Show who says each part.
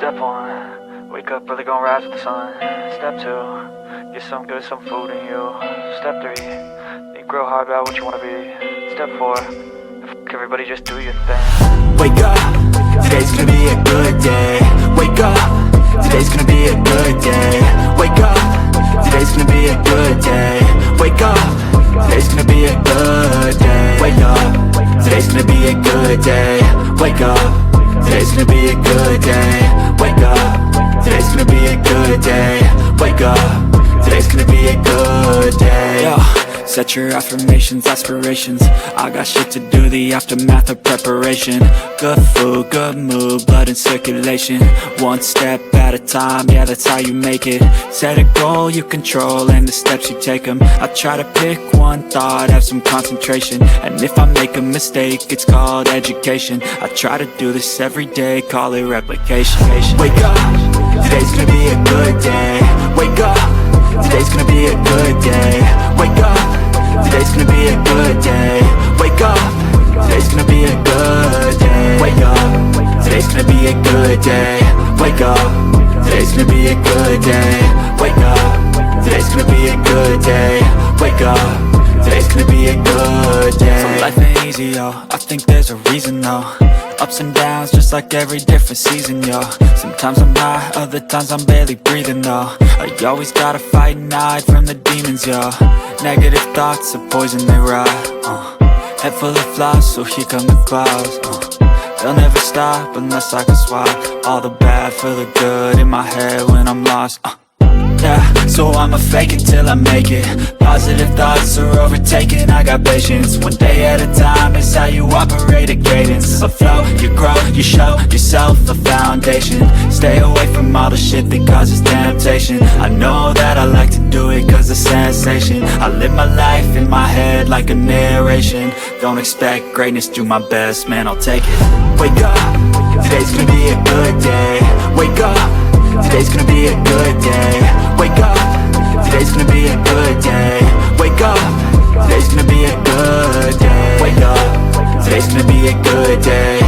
Speaker 1: Step 1, wake up early, gonna rise with the sun. Step 2, get some good, some food in you. Step 3, think real hard about what you wanna be. Step 4, everybody just do your thing.
Speaker 2: Wake up, today's gonna be a good day. Wake up, today's gonna be a good day. Wake up, today's gonna be a good day. Wake up, today's gonna be a good day. Wake up, today's gonna be a good day. Wake up, today's gonna be a good day. Wake up, today's gonna be a good day. Wake up, today's gonna be a good day. Yo, set your affirmations, aspirations. I got shit to do, the aftermath of preparation. Good food, good mood, blood in circulation. One step at a time, yeah, that's how you make it. Set a goal you control and the steps you take them. I try to pick one thought, have some concentration. And if I make a mistake, it's called education. I try to do this every day, call it replication. Wake up, today's gonna be a good day. Wake up, today's gonna be a good day. Wake up, today's gonna be a good day. Wake up, today's gonna be a good day. Wake up, today's gonna be a good day. Wake up, today's gonna be a good day. Wake up, today's gonna be a good day. Wake up, today's gonna be a good day. So life ain't easy, yo, I think there's a reason though. Ups and downs, just like every different season, yo. Sometimes I'm high, other times I'm barely breathing, though. I always gotta fight and hide from the demons, yo. Negative thoughts are poison, they rot. Head full of flies, so here come the clouds. They'll never stop unless I can swap all the bad for the good in my head when I'm lost. Yeah, so I'ma fake it till I make it. Positive thoughts are overtaken, I got patience. One day at a time is how you operate a cadence. A flow, you grow, you show yourself a foundation. Stay away from all the shit that causes temptation. I know that I like to do it cause it's sensation. I live my life in my head like a narration. Don't expect greatness, do my best, man, I'll take it. Wake up, today's gonna be a good day. Wake up, today's gonna be a good day. Wake up, today's gonna be a good day. Wake up, today's gonna be a good day. Wake up, today's gonna be a good day.